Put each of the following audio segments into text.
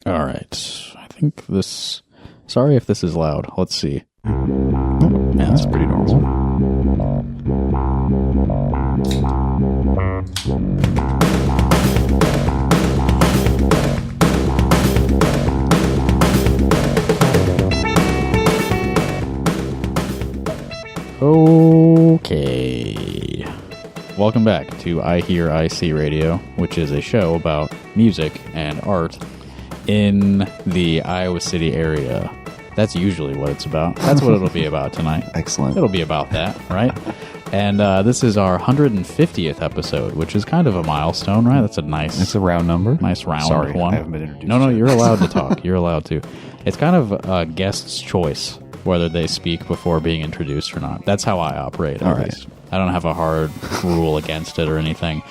All right. I think this... Sorry if this is loud. Let's see. Yeah, That's pretty normal. Okay. Welcome back to iHearIC Radio, which is a show about music and art in the Iowa City area. That's usually what it's about. That's what it'll be about tonight. Excellent. It'll be about that, right? And this is our 150th episode, which is kind of a milestone, right? That's a nice... It's a round number. Nice round Sorry, one. I haven't been introduced. No, yet. you're allowed to talk. You're allowed to. It's kind of a guest's choice whether they speak before being introduced or not. That's how I operate. All right. I don't have a hard rule against it or anything.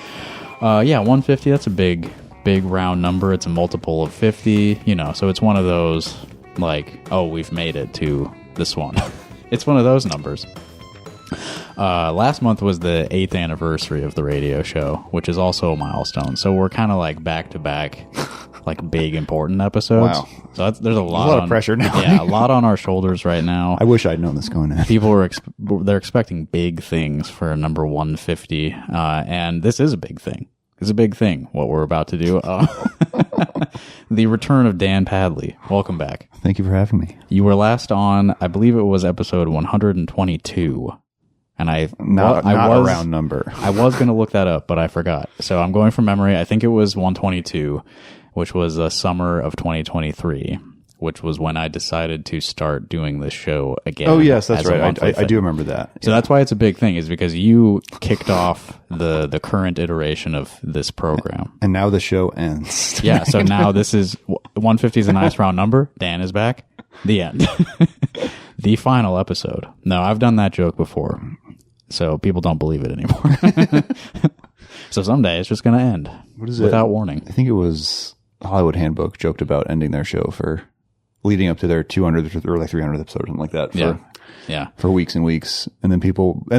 150, that's a big round number. It's a multiple of 50, so it's one of those, like, oh, we've made it to this one. It's one of those numbers. Last month was the 8th anniversary of the radio show, which is also a milestone. So we're kind of like back-to-back, like big, important episodes. Wow. So there's a lot of pressure now. Yeah, a lot on our shoulders right now. I wish I'd known this going in. People were they're expecting big things for number 150, and this is a big thing. It's a big thing, what we're about to do. The return of Dan Padley. Welcome back. Thank you for having me. You were last on, I believe it was episode 122. And Not a round number. I was going to look that up, but I forgot. So I'm going from memory. I think it was 122, which was the summer of 2023, which was when I decided to start doing this show again. Oh, yes, that's right. I do remember that. So that's why it's a big thing, is because you kicked off the current iteration of this program. And now the show ends. Yeah, so now this is 150 is a nice round number. Dan is back. The end. The final episode. No, I've done that joke before, so people don't believe it anymore. So someday it's just going to end. What is it? Without warning. I think it was Hollywood Handbook joked about ending their show for leading up to their 200th or like 300th episode or something like that. For weeks and weeks. And then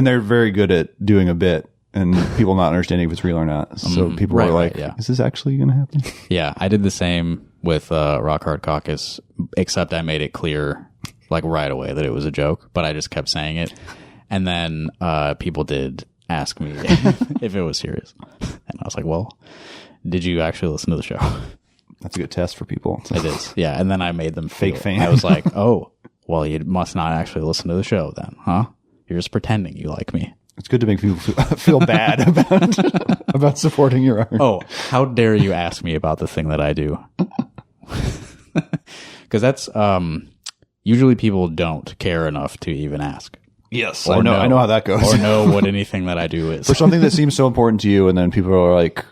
they're very good at doing a bit and people not understanding if it's real or not. So people were like, is this actually going to happen? Yeah, I did the same with Rock Hard Caucus, except I made it clear like right away that it was a joke, but I just kept saying it. And then people did ask me if it was serious. And I was like, well, did you actually listen to the show? That's a good test for people. It is. Yeah. And then I made them fake fan. I was like, oh, well, you must not actually listen to the show then, huh? You're just pretending you like me. It's good to make people feel bad about supporting your art. Oh, how dare you ask me about the thing that I do? Because that's usually people don't care enough to even ask. Yes, I know how that goes. Or know what anything that I do is. For something that seems so important to you, and then people are like,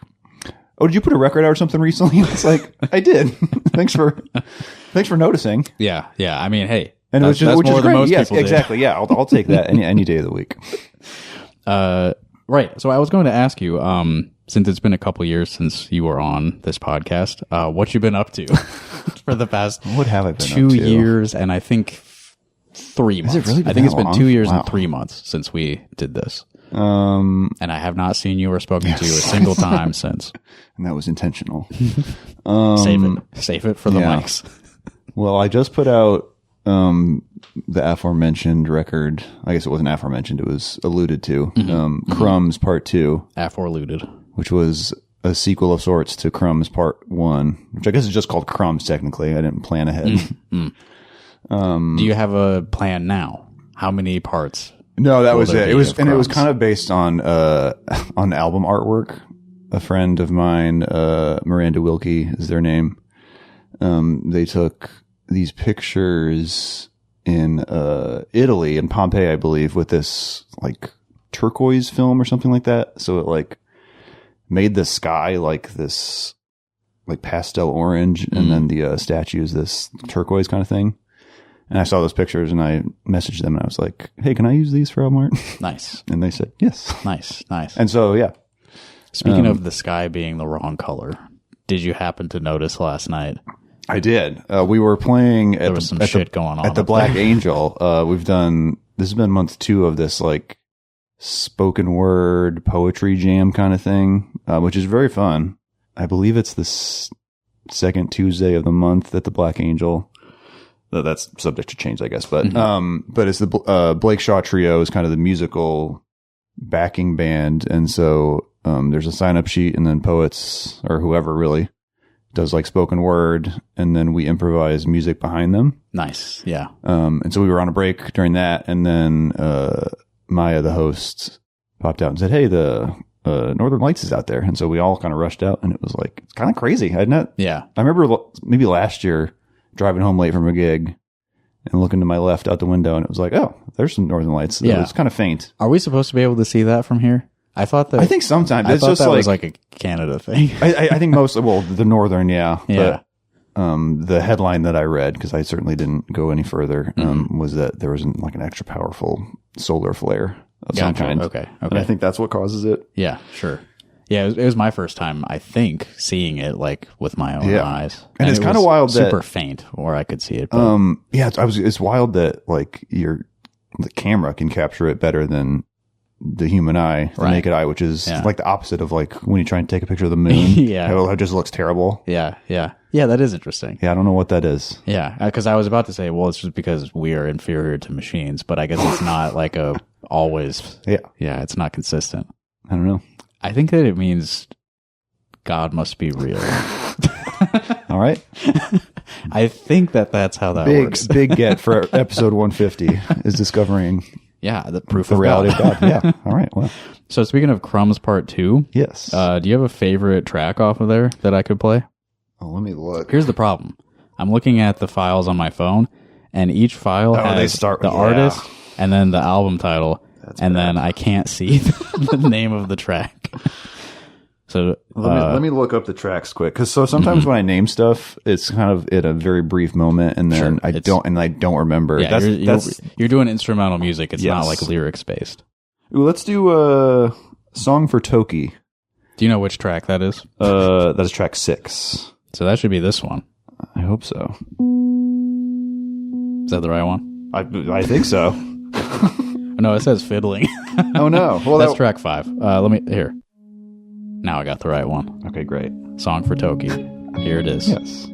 oh, did you put a record out or something recently? It's like, I did. Thanks for noticing. Yeah. I mean, hey. And which is more great. Most yes, people exactly. did. Yeah, I'll take that any day of the week. Right. So I was going to ask you, since it's been a couple years since you were on this podcast, what you've been up to for the past what have I been 2 up to? years and I think 3 months. Has it really been I think it's that been long? 2 years Wow. and 3 months since we did this. And I have not seen you or spoken to you a single time since. And that was intentional. Save it for the mics. Well, I just put out the aforementioned record. I guess it wasn't aforementioned. It was alluded to. Crumbs Part 2. Aforeluded. Which was a sequel of sorts to Crumbs Part 1, which I guess is just called Crumbs technically. I didn't plan ahead. Do you have a plan now? How many parts? No, that was it. It was Crumbs? kind of based on album artwork. A friend of mine, Miranda Wilkie is their name. They took these pictures in Italy, in Pompeii, I believe, with this like turquoise film or something like that. So it like made the sky like this like pastel orange, and then the statue is this turquoise kind of thing. And I saw those pictures and I messaged them and I was like, hey, can I use these for album art? Nice. And they said, yes. Nice. And so, yeah. Speaking of the sky being the wrong color, did you happen to notice last night? I did. We were playing at There was some shit going on at the up Black there. Angel. This has been month 2 of this like spoken word poetry jam kind of thing, which is very fun. I believe it's the second Tuesday of the month at the Black Angel. That's subject to change, I guess. But it's the Blake Shaw Trio is kind of the musical backing band, and so there's a sign up sheet, and then poets or whoever really does like spoken word, and then we improvise music behind them. Nice, yeah. And so we were on a break during that, and then Maya, the host, popped out and said, "Hey, the Northern Lights is out there," and so we all kind of rushed out, and it was like it's kind of crazy. I remember maybe last year driving home late from a gig and looking to my left out the window, and it was like, oh, there's some Northern Lights. Yeah. It was kind of faint. Are we supposed to be able to see that from here? I think sometimes it's just that was like a Canada thing. I think mostly, well, the Northern, yeah. But, the headline that I read, because I certainly didn't go any further, was that there was like an extra powerful solar flare of some kind. Okay. And I think that's what causes it. Yeah, sure. Yeah, it was my first time, I think, seeing it like with my own eyes. And it's kind of wild that super faint, or I could see it. But, it's wild that like the camera can capture it better than the human eye, the naked eye, which is like the opposite of like when you try and take a picture of the moon. It just looks terrible. Yeah, that is interesting. Yeah, I don't know what that is. Yeah, because I was about to say, well, it's just because we are inferior to machines, but I guess it's not like a always. Yeah, it's not consistent. I don't know. I think that it means God must be real. All right. I think that's how that works. Big get for episode 150 is discovering the proof the of reality God. of God. Yeah. All right. Well. So speaking of Crumbs Part 2. Yes. Do you have a favorite track off of there that I could play? Oh, let me look. Here's the problem. I'm looking at the files on my phone, and each file has the artist and then the album title. Then I can't see the name of the track. So let me look up the tracks quick, because sometimes when I name stuff, it's kind of at a very brief moment, and then I don't remember. Yeah, you're doing instrumental music. It's not like lyrics based. Ooh, let's do Song for Toki. Do you know which track that is? That is track 6. So that should be this one. I hope so. Is that the right one? I think so. No, it says fiddling. Oh no! Well, that's track 5. Here. Now I got the right one. Okay, great. Song for Toki. Here it is. Yes.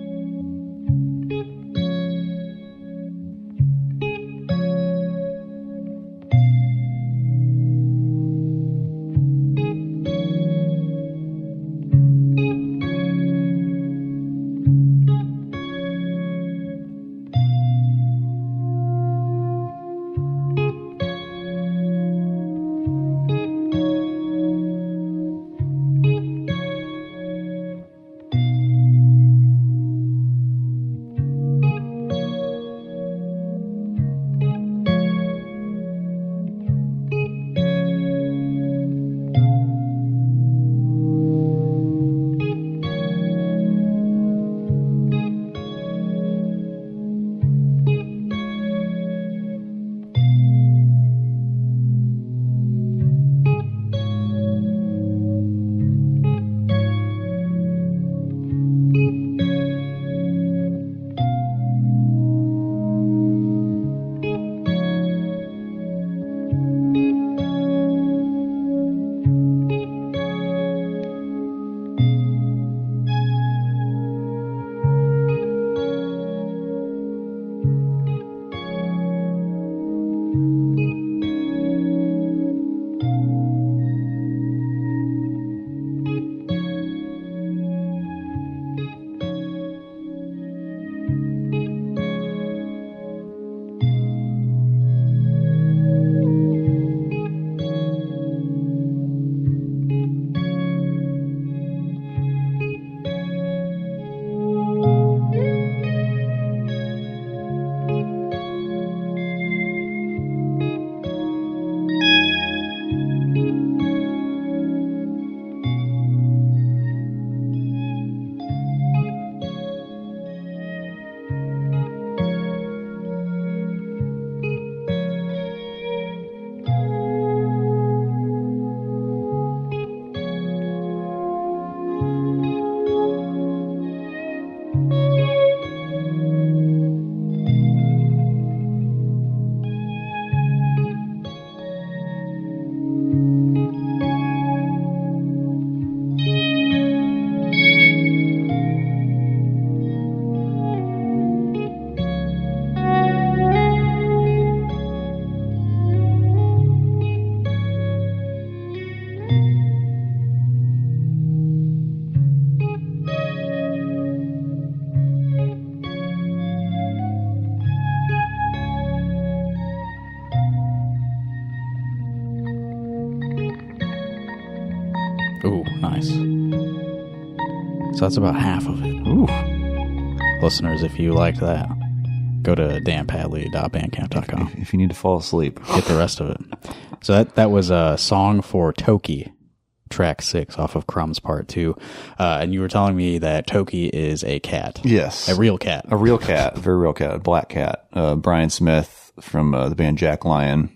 minutes. So that's about half of it. Ooh. Listeners, if you liked that, go to danpadley.bandcamp.com. If you need to fall asleep. Get the rest of it. So that was a song for Toki, track 6 off of Crumbs Part 2. And you were telling me that Toki is a cat. Yes. A real cat. A real cat. A very real cat. A black cat. Brian Smith from the band Jack Lion,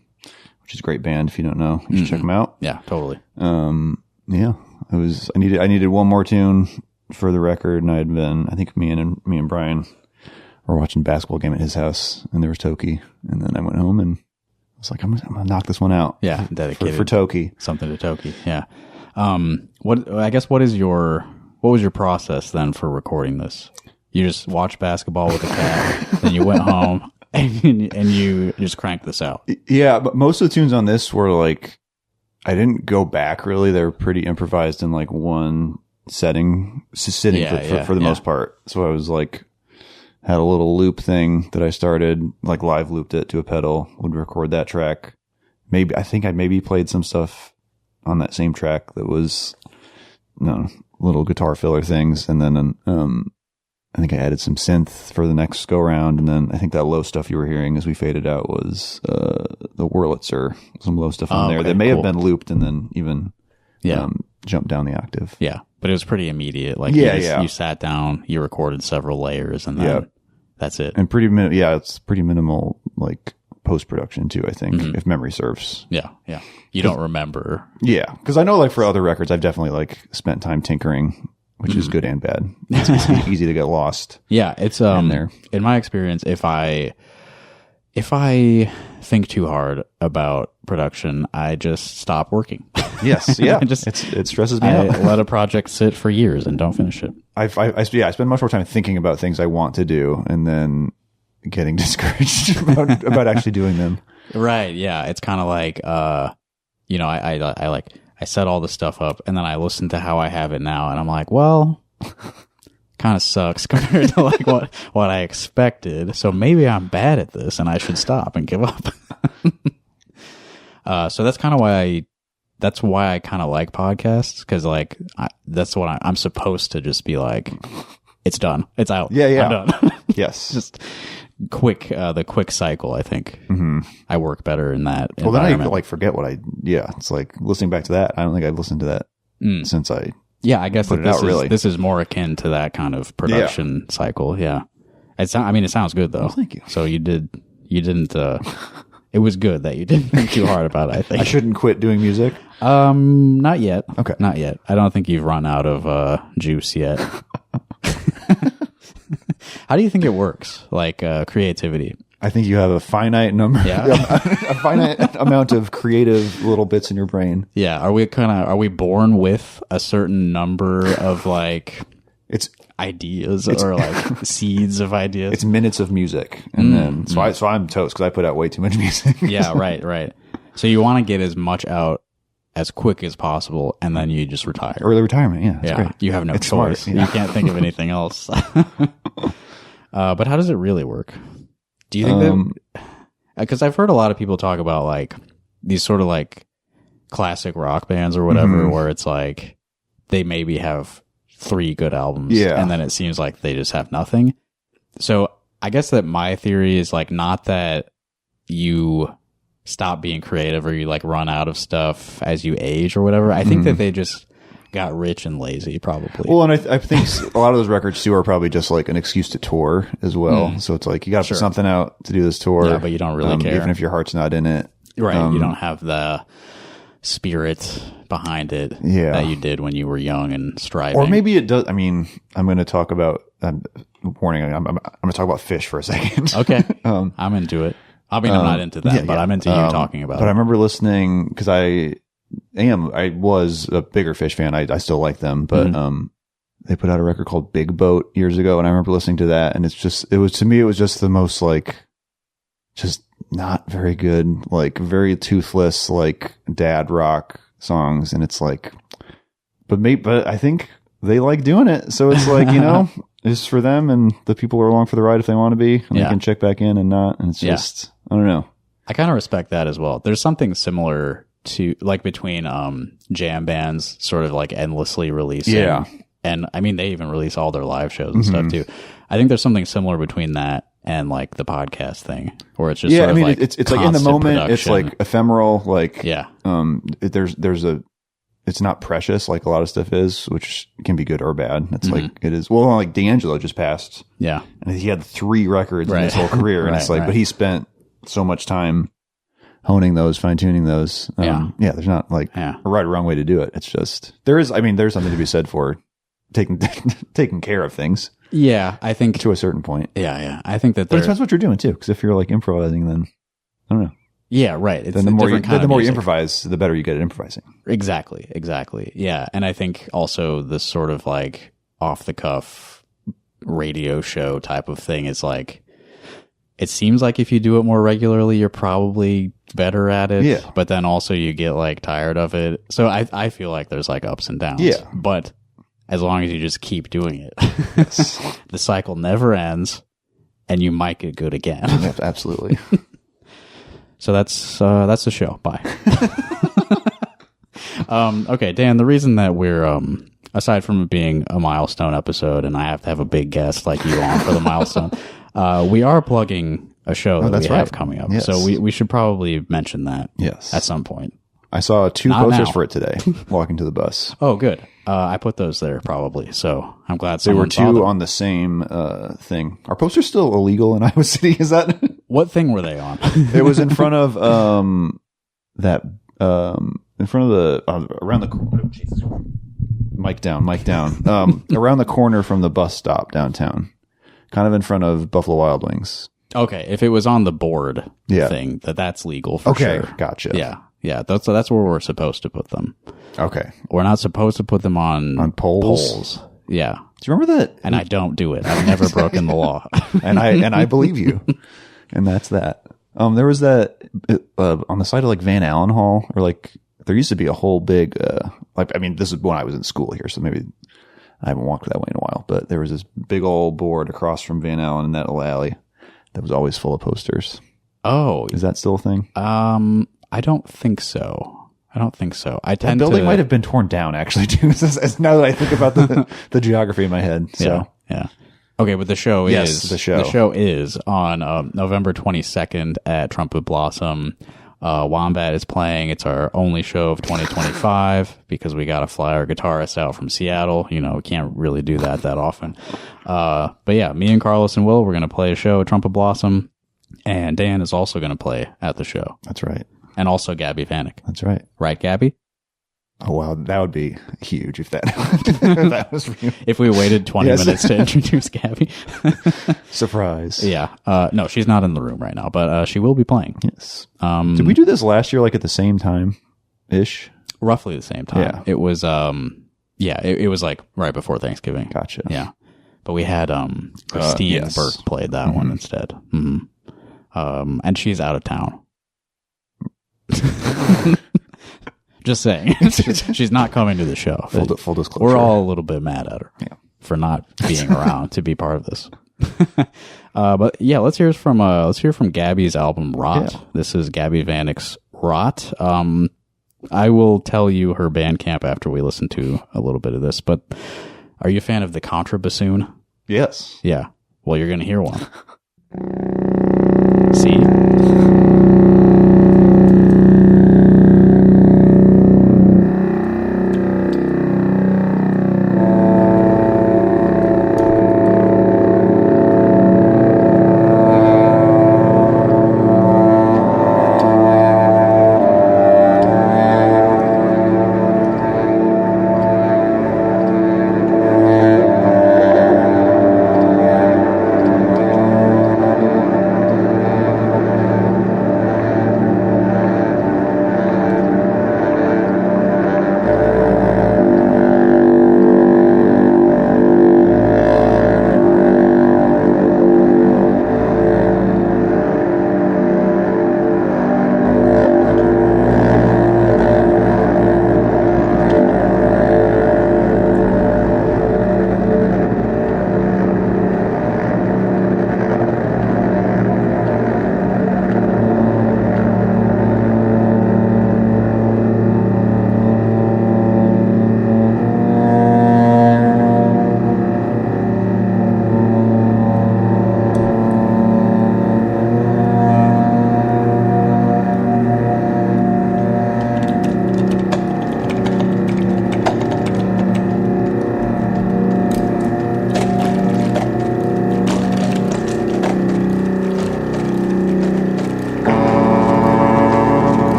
which is a great band if you don't know. You should check them out. Yeah, totally. Yeah. I needed one more tune for the record, and I think me and Brian were watching a basketball game at his house, and there was Toki, and then I went home and I was like, I'm gonna knock this one out. Yeah, dedicated for Toki. Something to Toki. Yeah. What was your process then for recording this? You just watched basketball with the cat, then you went home and you just cranked this out. Yeah, but most of the tunes on this were like, I didn't go back really. They were pretty improvised in like one sitting for the most part. So I was like, had a little loop thing that I started, like live looped it to a pedal, would record that track. I think I maybe played some stuff on that same track that was little guitar filler things. And then I think I added some synth for the next go round. And then I think that low stuff you were hearing as we faded out was the Wurlitzer, some low stuff on there that may have been looped and then even jumped down the octave. Yeah. But it was pretty immediate. Like you sat down, you recorded several layers, and then that's it. And it's pretty minimal, like post production too. I think if memory serves. Yeah, yeah. You don't remember. Yeah, because I know like for other records, I've definitely like spent time tinkering, which is good and bad. It's easy to get lost. Yeah, it's in there. In my experience, if I think too hard about production, I just stop working. Yes, yeah. It stresses me out. I let a project sit for years and don't finish it. I spend much more time thinking about things I want to do and then getting discouraged about actually doing them. Right. Yeah. It's kind of like, I set all the stuff up and then I listen to how I have it now and I'm like, well, kind of sucks compared to like what I expected. So maybe I'm bad at this and I should stop and give up. So that's kind of why I kind of like podcasts. Cause like, that's what I'm supposed to just be like, it's done. It's out. Yeah. I'm done. Yes. Just the quick cycle. I think I work better in that. Well, then I like forget it's like listening back to that. I don't think I've listened to that since I, I guess this is more akin to that kind of production cycle. Yeah. It sounds good though. Well, thank you. So you didn't, it was good that you didn't think too hard about it, I think. I shouldn't quit doing music? Not yet. Okay. Not yet. I don't think you've run out of juice yet. How do you think it works? Like creativity? I think you have a finite number, a finite amount of creative little bits in your brain. Yeah. Are we born with a certain number of like ideas or like seeds of ideas? It's minutes of music. And then, so I'm toast because I put out way too much music. Yeah. Right. So you want to get as much out as quick as possible and then you just retire. Early retirement. Yeah. That's great. You have no choice. Smart, You can't think of anything else. But how does it really work? Do you think that, because I've heard a lot of people talk about like these sort of like classic rock bands or whatever, where it's like they maybe have 3 good albums and then it seems like they just have nothing. So I guess that my theory is like not that you stop being creative or you like run out of stuff as you age or whatever. I think that they just got rich and lazy probably. Well, and I think a lot of those records too are probably just like an excuse to tour as well. So it's like you got to put something out to do this tour. Yeah, but you don't really care. Even if your heart's not in it. Right. You don't have the spirit behind it that you did when you were young and striving. Or maybe it does. I mean, I'm going to talk about, warning, I'm going to talk about Fish for a second. Okay. I'm into it. I mean, I'm not into that, but I'm into you talking about it. But I remember listening because I was a bigger Fish fan. I still like them, but they put out a record called Big Boat years ago, and I remember listening to that, and it was just the most like, just not very good, like very toothless, like dad rock songs, and it's like, but I think they like doing it, so it's like it's for them, and the people are along for the ride if they want to be, and they can check back in and not, and it's just I don't know. I kind of respect that as well. There's something similar to like between jam bands sort of like endlessly releasing. Yeah. And I mean, they even release all their live shows and stuff too. I think there's something similar between that and like the podcast thing, where it's just sort of like it's like in the moment, production. it's like ephemeral, like yeah, it's not precious like a lot of stuff is, which can be good or bad. It's like it is. Well, like D'Angelo just passed, yeah, and he had 3 records in his whole career, and it's like, but he spent so much time honing those, fine tuning those. There's not like a right or wrong way to do it. It's just there's something to be said for taking care of things. Yeah, I think to a certain point. Yeah. I think that but it depends what you're doing too. Because if you're like improvising, then I don't know. Yeah, right. It's then the more you improvise, the better you get at improvising. Exactly. Yeah, and I think also this sort of like off the cuff radio show type of thing is like, it seems like if you do it more regularly, you're probably better at it. Yeah. But then also you get like tired of it. So I feel like there's like ups and downs. Yeah. But as long as you just keep doing it, yes. the cycle never ends, and you might get good again. Yeah, absolutely. So that's the show. Bye. Okay, Dan, the reason that we're aside from it being a milestone episode and I have to have a big guest like you on for the milestone, we are plugging a show that we have coming up. Yes. So we should probably mention that yes. at some point. I saw 2 Not posters now. for it today walking to the bus. Oh, good. I put those there probably. So I'm glad They were someone saw 2 them. on the same thing. Are posters still illegal in Iowa City? Is that? What thing were they on? It was in front of in front of the around the corner. Jesus. Mic down. Around the corner from the bus stop downtown, kind of in front of Buffalo Wild Wings. Okay, if it was on the board Yeah. thing, that's legal for sure. Okay, gotcha. Yeah. That's where we're supposed to put them. Okay. We're not supposed to put them on poles. Yeah. Do you remember that? And I don't do it. I've never broken the law. and I believe you. And that's that. There was that on the side of like Van Allen Hall, or like there used to be a whole big this is when I was in school here, so maybe I haven't walked that way in a while, but there was this big old board across from Van Allen in that little alley that was always full of posters. Oh. Is that still a thing? I don't think so. I That building might have been torn down actually too. As now that I think about the geography in my head. So yeah. Okay, but the show the show is on November 22nd at Trumpet Blossom. Wombat is playing. It's our only show of 2025 because we got to fly our guitarist out from Seattle. You know, we can't really do that often. But yeah, me and Carlos and Will, we're going to play a show at Trumpet Blossom. And Dan is also going to play at the show. That's right. And also Gabby Vanek. That's right. Right, Gabby? Oh, wow. That would be huge if that was real. If we waited 20 minutes to introduce Gabby. Surprise. Yeah. No, she's not in the room right now, but she will be playing. Yes. Did we do this last year, like at the same time-ish? Roughly the same time. Yeah. It was, it was like right before Thanksgiving. Gotcha. Yeah. But we had Christine Burke played that one instead. Mm-hmm. And she's out of town. Just saying. She's not coming to the show. Full disclosure. We're all a little bit mad at her for not being around to be part of this. But yeah, let's hear from Gabby's album Rot. Yeah. This is Gabby Vanek's Rot. I will tell you her Bandcamp after we listen to a little bit of this, but are you a fan of the contrabassoon? Yes. Yeah. Well, you're going to hear one. See?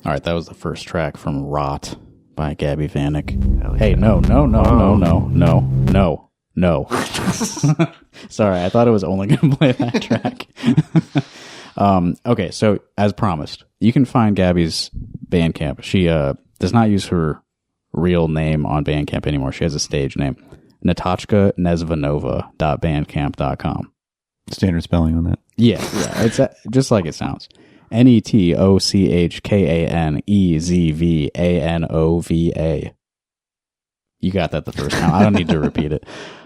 All right, that was the first track from Rot by Gabby Vanek. Hell Hey, yeah. no. Sorry, I thought it was only going to play that track. Okay, so as promised, you can find Gabby's Bandcamp. She does not use her real name on Bandcamp anymore. She has a stage name. natachkanezvanova.bandcamp.com. Standard spelling on that. Yeah, it's just like it sounds. NETOCHKANEZVANOVA. You got that the first time. I don't need to repeat it.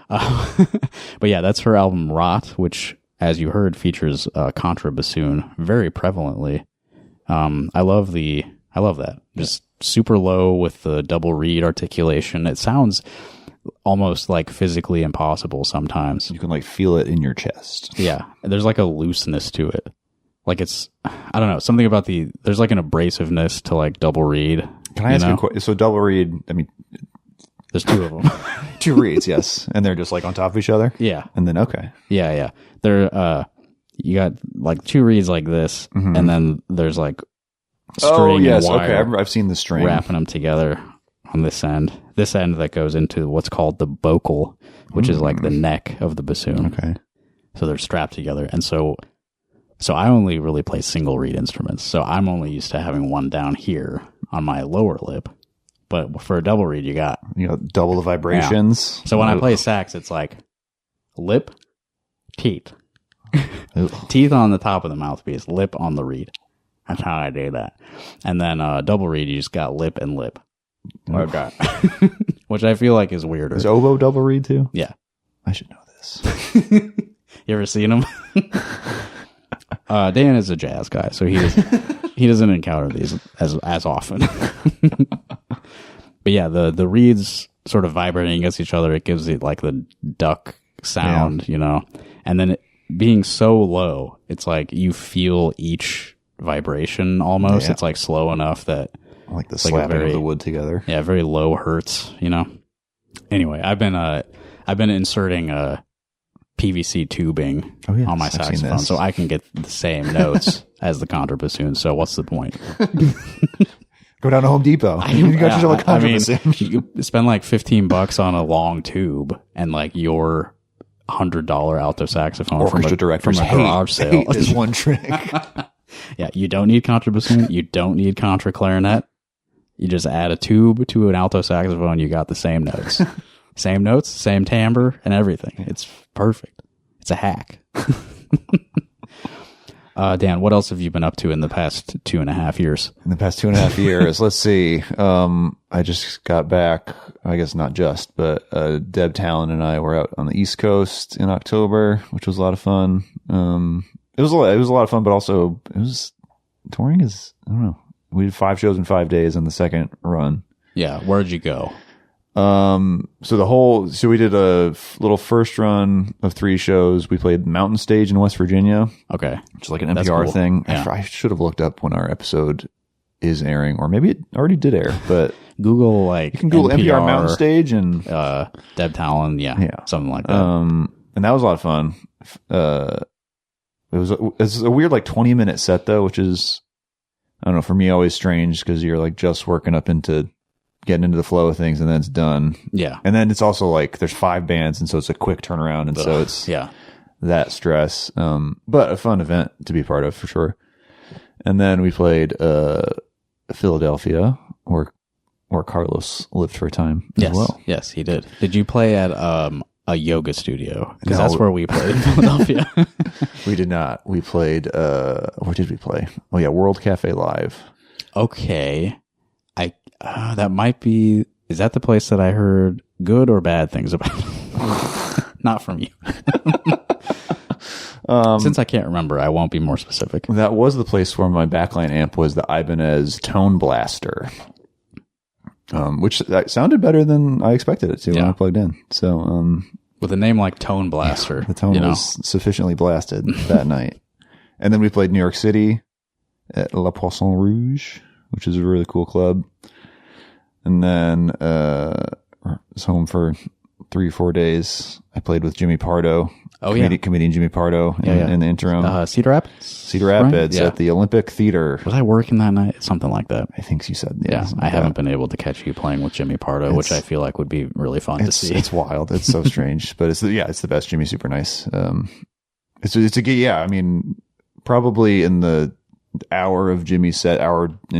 But yeah, that's her album Rot, which, as you heard, features contrabassoon very prevalently. I love that. Just super low with the double reed articulation. It sounds almost like physically impossible sometimes. You can like feel it in your chest. Yeah, there's like a looseness to it. Like it's, I don't know, something about there's like an abrasiveness to like double reed. Can I ask you a question? So double reed, I mean, there's two of them. two reeds, yes. And they're just like on top of each other? Yeah. And then, okay. Yeah. They're, you got like two reeds like this, and then there's like string and wire. Okay. I've seen the string. Wrapping them together on this end. This end that goes into what's called the bocal, which is like the neck of the bassoon. Okay. So they're strapped together. And so I only really play single reed instruments. So I'm only used to having one down here on my lower lip. But for a double reed, you got double the vibrations. Yeah. So when I play sax, it's like lip, teeth. Teeth on the top of the mouthpiece, lip on the reed. That's how I do that. And then double reed, you just got lip and lip. Okay. Which I feel like is weirder. Is oboe double reed too? Yeah. I should know this. You ever seen him? Dan is a jazz guy, so he doesn't encounter these as often. But yeah, the reeds sort of vibrating against each other, it gives it like the duck sound, and then it being so low, it's like you feel each vibration almost. Yeah. It's like slow enough that like the slapping of the wood together. Yeah, very low hertz, Anyway, I've been inserting PVC tubing on my saxophone, so I can get the same notes as the contrabassoon. So what's the point? Go down to Home Depot. You got yourself a contrabassoon. You spend like $15 on a long tube and like your $100 alto saxophone from a garage sale. Is one trick. Yeah, you don't need contrabassoon. You don't need contra clarinet. You just add a tube to an alto saxophone. You got the same notes. Same notes, same timbre, and everything. It's perfect. It's a hack. Dan, what else have you been up to in the past 2.5 years? In the past 2.5 years, let's see. I just got back. I guess not just, but Deb Talon and I were out on the East Coast in October, which was a lot of fun. It was a lot of fun, but also touring is, I don't know. We did 5 shows in 5 days on the second run. Yeah, where'd you go? So we did a little first run of 3 shows. We played Mountain Stage in West Virginia. Okay. Which is like an NPR thing. Yeah. I should have looked up when our episode is airing, or maybe it already did air, but Google you can Google NPR Mountain Stage and Deb Talon. Yeah. Something like that. And that was a lot of fun. It was a weird like 20-minute set though, which is I don't know, for me, always strange because you're like just working up into getting into the flow of things and then it's done. Yeah. And then it's also like there's 5 bands and so it's a quick turnaround. And so it's that stress. But a fun event to be part of for sure. And then we played Philadelphia where Carlos lived for a time as well. Yes, he did. Did you play at a yoga studio? Because No. that's where we played in Philadelphia. We did not. We played, where did we play? Oh yeah, World Cafe Live. Okay. That might be, is that the place that I heard good or bad things about? Not from you. Since I can't remember, I won't be more specific. That was the place where my backline amp was the Ibanez Tone Blaster. Which that sounded better than I expected it to when I plugged in. So, with a name like Tone Blaster, the tone was sufficiently blasted that night. And then we played New York City at La Poisson Rouge, which is a really cool club. And then, was home for 3-4 days. I played with Jimmy Pardo. Comedian Jimmy Pardo in the interim. Cedar Rapids? Cedar Rapids at the Olympic Theater. Was I working that night? Something like that. I think you said. Yeah, I haven't been able to catch you playing with Jimmy Pardo, which I feel like would be really fun to see. It's wild. It's so strange, but it's the best. Jimmy's super nice. It's I mean, probably in the hour and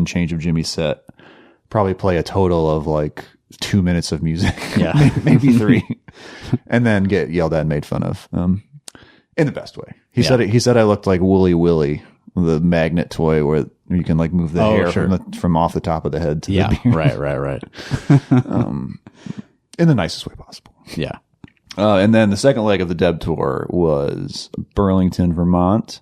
change of Jimmy's set, probably play a total of like 2 minutes of music. Yeah. maybe 3. And then get yelled at and made fun of. In the best way. He said I looked like Wooly Willy, the magnet toy where you can like move the hair from off the top of the head to the beard. Right. In the nicest way possible. Yeah. And then the second leg of the Deb tour was Burlington, Vermont.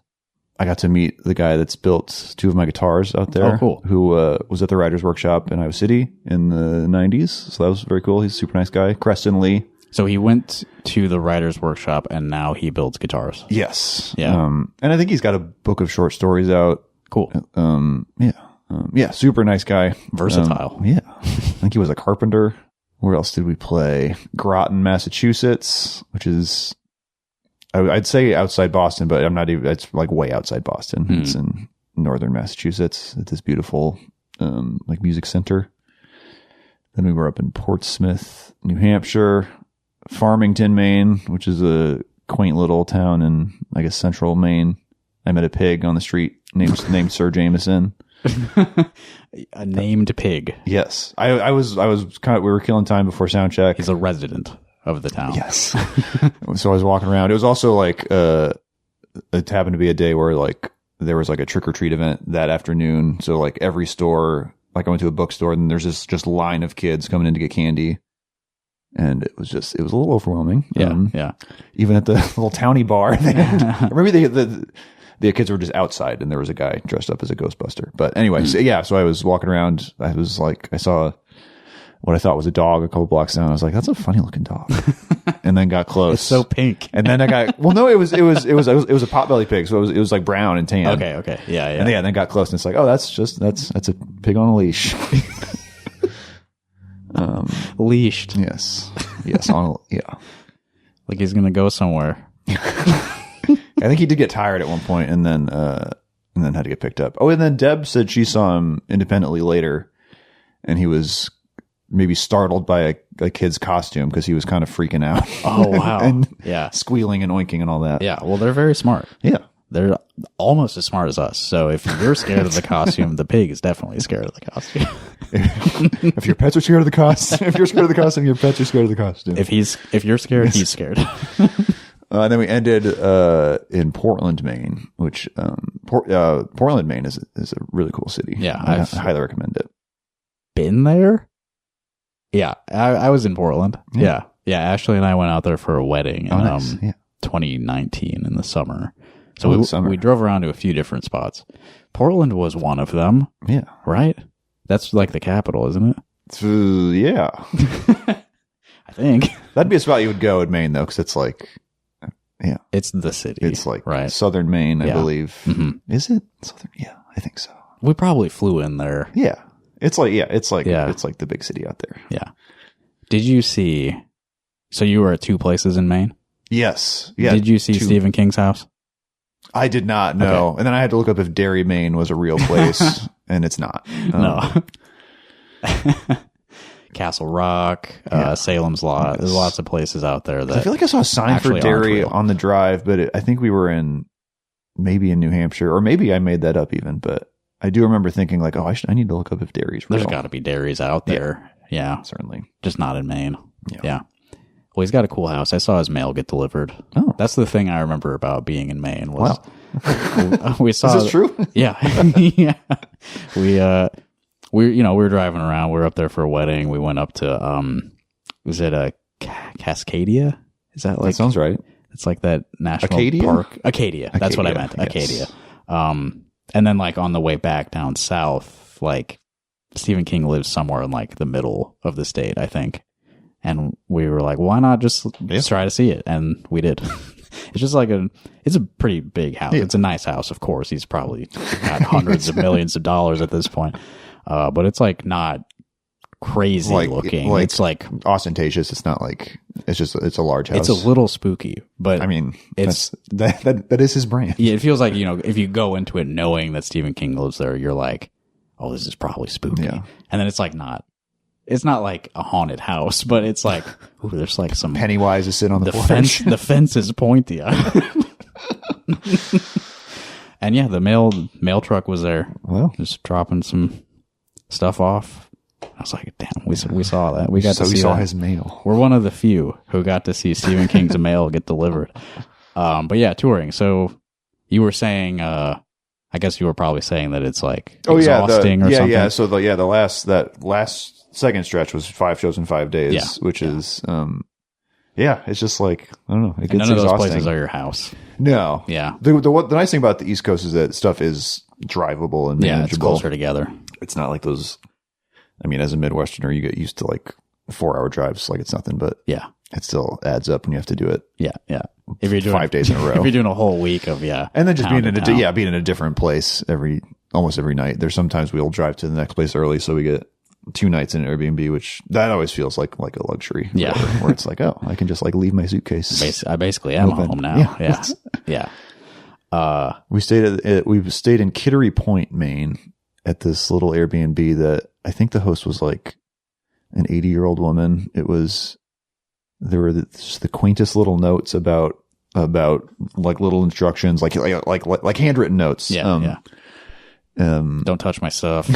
I got to meet the guy that's built 2 of my guitars out there. Oh, cool. Who was at the Writers Workshop in Iowa City in the 90s. So that was very cool. He's a super nice guy. Creston Lee. So he went to the Writers Workshop and now he builds guitars. Yes. Yeah. And I think he's got a book of short stories out. Cool. Super nice guy. Versatile. I think he was a carpenter. Where else did we play? Groton, Massachusetts, which is, I'd say outside Boston, but I'm not even, it's like way outside Boston. It's in northern Massachusetts at this beautiful, like music center. Then we were up in Portsmouth, New Hampshire, Farmington, Maine, which is a quaint little town in, I guess, central Maine. I met a pig on the street named Sir Jameson. A named pig. Yes. I was kind of, we were killing time before sound check. He's a resident of the town. Yes. So I was walking around. It was also like, it happened to be a day where like there was like a trick or treat event that afternoon. So like every store, like I went to a bookstore and there's this just line of kids coming in to get candy. And it was a little overwhelming. Yeah. Even at the little towny bar. Or maybe the kids were just outside and there was a guy dressed up as a Ghostbuster. But anyway, so I was walking around. I was like, I saw what I thought was a dog a couple blocks down. I was like, that's a funny looking dog. And then got close. It's so pink. And then I got, well, no, it was a potbelly pig. So it was like brown and tan. Okay. Yeah. And then got close and it's like, oh, that's a pig on a leash. Leashed. Yes. Like he's going to go somewhere. I think he did get tired at one point and then had to get picked up. Oh, and then Deb said she saw him independently later and he was maybe startled by a kid's costume because he was kind of freaking out. Oh, wow. And yeah. Squealing and oinking and all that. Yeah. Well, they're very smart. Yeah. They're almost as smart as us. So if you're scared of the costume, the pig is definitely scared of the costume. If your pets are scared of the costume, your pets are scared of the costume. If you're scared, he's scared. And then we ended in Portland, Maine, which Portland, Maine is a really cool city. Yeah, I highly recommend it. Been there? Yeah, I was in Portland. Yeah. Ashley and I went out there for a wedding in 2019 in the summer. So we drove around to a few different spots. Portland was one of them. Yeah, right. That's like the capital, isn't it? Yeah, I think that'd be a spot you would go in Maine though, because it's like. Yeah. It's the city. It's like southern Maine, I believe. Mm-hmm. Is it southern? Yeah, I think so. We probably flew in there. Yeah. It's like the big city out there. Yeah. Did you see, so you were at 2 places in Maine? Yes. Yeah. Did you see Stephen King's house? I did not know. Okay. And then I had to look up if Derry, Maine was a real place. and it's not. No. Castle Rock, Salem's Lot. There's lots of places out there that I feel like I saw a sign for actually aren't dairy real. on the drive, but I think we were maybe in New Hampshire, or maybe I made that up even, but I do remember thinking like, oh, I need to look up if dairy's real. There's got to be dairies out there. Yeah. Certainly. Just not in Maine. Yeah. Well, he's got a cool house. I saw his mail get delivered. Oh. That's the thing I remember about being in Maine was we saw. Is this true? Yeah. Yeah. We were driving around. We were up there for a wedding. We went up to, was it a Cascadia? Is that like? That sounds right. It's like that national Acadia? park. Acadia. That's what I meant. Yes. Acadia. And then like on the way back down south, like Stephen King lives somewhere in like the middle of the state, I think. And we were like, why not just try to see it? And we did. It's just like it's a pretty big house. Yeah. It's a nice house, of course. He's probably got hundreds of millions of dollars at this point. But it's like not crazy looking. It's like ostentatious. It's not like it's a large house. It's a little spooky, but I mean, it's that is his brand. Yeah, it feels like, if you go into it knowing that Stephen King lives there, you're like, oh, this is probably spooky. Yeah. And then it's like not. It's not like a haunted house, but it's like, ooh, there's like some Pennywise is sitting on the fence. The fence is pointy. And yeah, the mail truck was there. Well, just dropping some stuff off. I was like, damn, we saw that. We got to see we saw that. His mail. We're one of the few who got to see Stephen King's mail get delivered. But yeah, touring. So you were saying, I guess you were probably saying that it's like exhausting or something. Yeah. So the last second stretch was 5 shows in 5 days, which is, it's just like, I don't know. It gets none of those exhausting. places are your house. No. Yeah. The nice thing about the East Coast is that stuff is drivable and manageable. Yeah, it's closer together. It's not like those, I mean, as a Midwesterner, you get used to like 4-hour drives like it's nothing, but yeah, it still adds up when you have to do it. Yeah. If you're doing 5 days in a row. If you're doing a whole week of, and then just being in a different place almost every night. There's sometimes we'll drive to the next place early, so we get 2 nights in Airbnb, which that always feels like a luxury. Yeah. Where it's like, oh, I can just like leave my suitcase. I basically am home now. Yeah. We stayed in Kittery Point, Maine, at this little Airbnb that I think the host was like an 80-year-old woman. There were just the quaintest little notes about like little instructions, like handwritten notes. Yeah. Don't touch my stuff.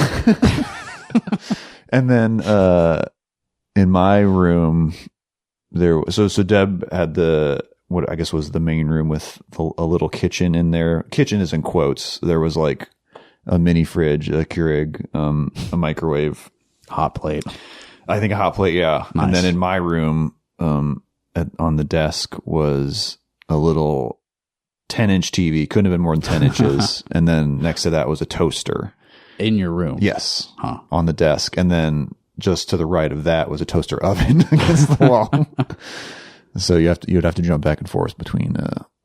And then in my room, so Deb had what I guess was the main room with a little kitchen in there. Kitchen is in quotes. There was like a mini fridge, a Keurig, a microwave, hot plate. I think a hot plate, yeah. Nice. And then in my room, on the desk was a little 10-inch TV. Couldn't have been more than 10 inches. And then next to that was a toaster. In your room? Yes. Huh. On the desk. And then just to the right of that was a toaster oven against the wall. So you'd have to jump back and forth between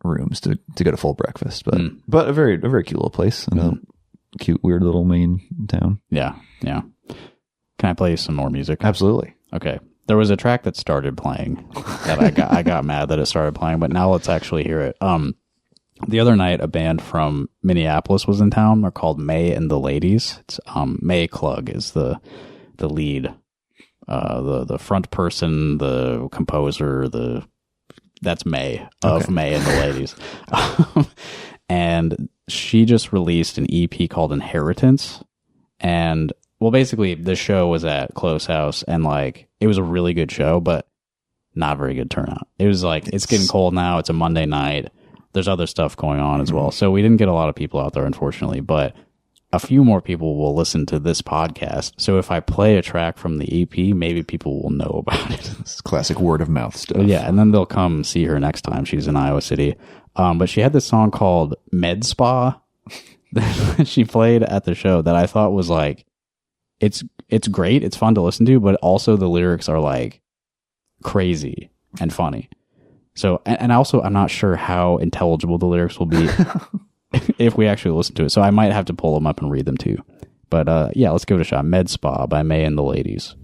rooms to get a full breakfast. But a very cute little place in a cute, weird little Maine town. Yeah. Can I play some more music? Absolutely. Okay. There was a track that started playing that I got mad that it started playing, but now let's actually hear it. The other night, a band from Minneapolis was in town. They're called May and the Ladies. It's May Klug is the lead, the front person, the composer. That's May of May and the Ladies, and she just released an EP called Inheritance. And well, basically, the show was at Close House, and like it was a really good show, but not very good turnout. It was like it's getting cold now. It's a Monday night. There's other stuff going on as well. So we didn't get a lot of people out there, unfortunately, but a few more people will listen to this podcast. So if I play a track from the EP, maybe people will know about it. It's classic word of mouth stuff. Yeah. And then they'll come see her next time she's in Iowa City. But she had this song called Med Spa that she played at the show that I thought was like, it's great. It's fun to listen to, but also the lyrics are like crazy and funny. So, and also, I'm not sure how intelligible the lyrics will be if we actually listen to it. So I might have to pull them up and read them too. But yeah, let's give it a shot. Med Spa by May and the Ladies.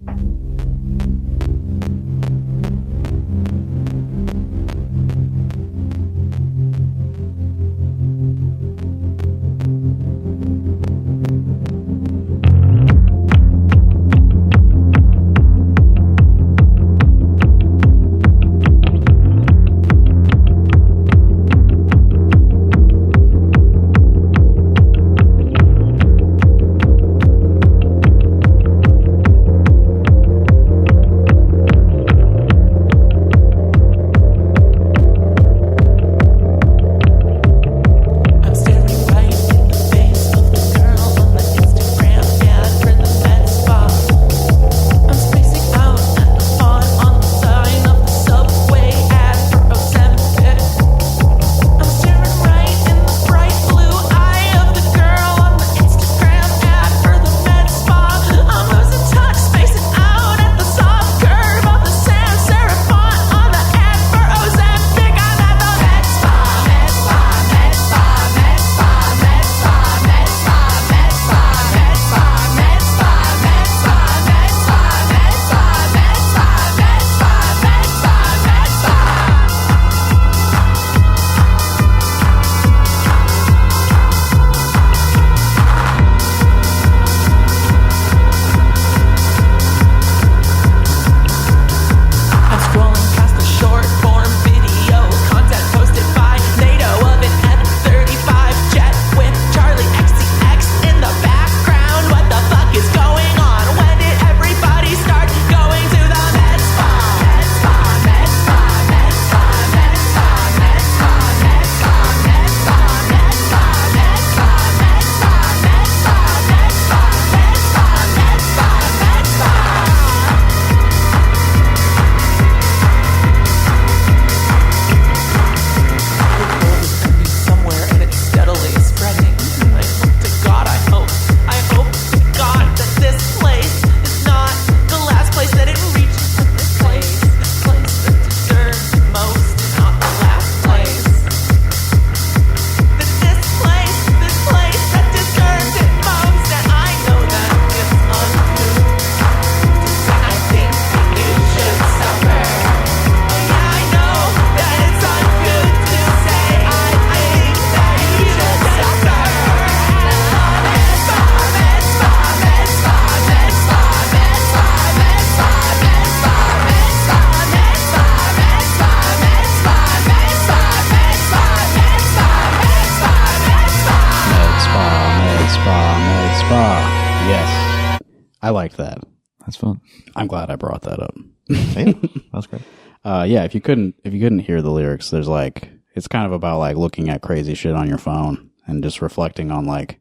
I liked that. That's fun. I'm glad I brought that up. Yeah, that's great. Yeah, if you couldn't hear the lyrics, there's like, it's kind of about like looking at crazy shit on your phone and just reflecting on like,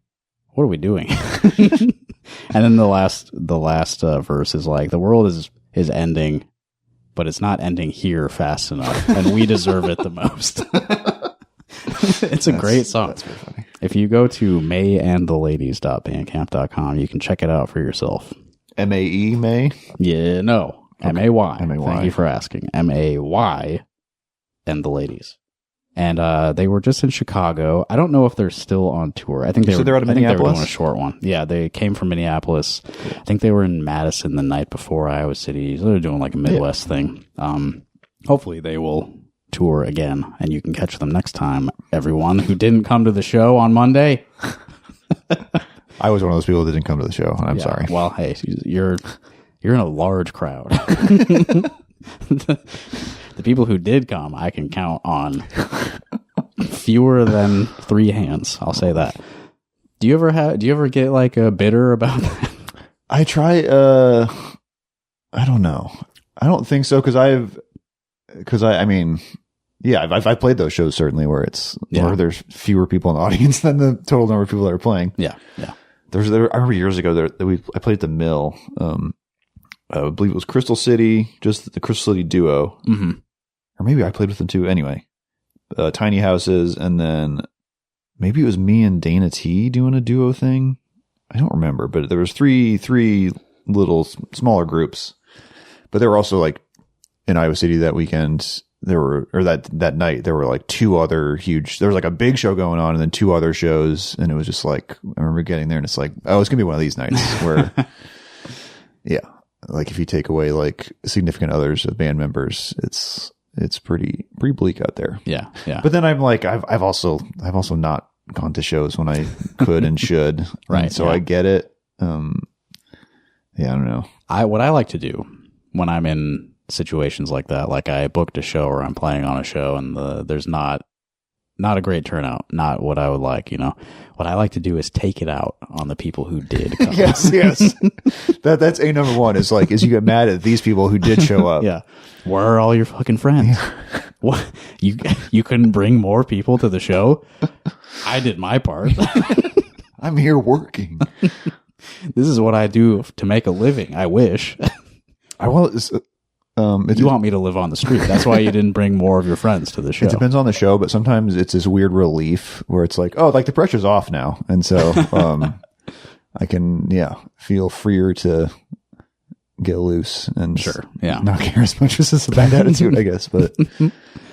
what are we doing? And then the last verse is like, the world is ending, but it's not ending here fast enough, and we deserve it the most. It's a great song. That's very funny. If you go to mayandtheladies.bandcamp.com, you can check it out for yourself. M-A-E, May? Yeah, no. Okay. M-A-Y. M-A-Y. Thank you for asking. M-A-Y and the ladies. And they were just in Chicago. I don't know if they're still on tour. I think they were out of Minneapolis? I think they were doing a short one. Yeah, they came from Minneapolis. I think they were in Madison the night before Iowa City. So they're doing like a Midwest thing. Hopefully they will tour again, and you can catch them next time, everyone who didn't come to the show on Monday. I was one of those people that didn't come to the show, and I'm sorry. Well, hey, you're in a large crowd. The people who did come, I can count on fewer than 3 hands. I'll say that. Do you ever get like a bitter about that? I try. I don't know. I don't think so I've played those shows certainly where there's fewer people in the audience than the total number of people that are playing. Yeah. I remember years ago I played at the Mill. I believe it was Crystal City, just the Crystal City duo. Mm-hmm. Or maybe I played with them too. Anyway, Tiny Houses, and then maybe it was me and Dana T doing a duo thing. I don't remember, but there was three little smaller groups. But there were also like in Iowa City that weekend. That night there were like 2 other huge. There was like a big show going on, and then 2 other shows, and it was just like I remember getting there, and it's like, oh, it's gonna be one of these nights where, yeah. Like if you take away like significant others of band members, it's pretty bleak out there. Yeah. But then I'm like, I've also not gone to shows when I could and should. Right. And so I get it. I don't know. What I like to do when I'm in situations like that, like I booked a show or I'm playing on a show and there's not a great turnout, not what I would like, What I like to do is take it out on the people who did come. Yes. That's a number one is you get mad at these people who did show up. Yeah. Where are all your fucking friends? What? You couldn't bring more people to the show? I did my part. I'm here working. This is what I do to make a living. I wish. You want me to live on the street. That's why you didn't bring more of your friends to the show. It depends on the show, but sometimes it's this weird relief where it's like, oh, like the pressure's off now. And so I can, feel freer to get loose and not care as much as it's a bad attitude, I guess. But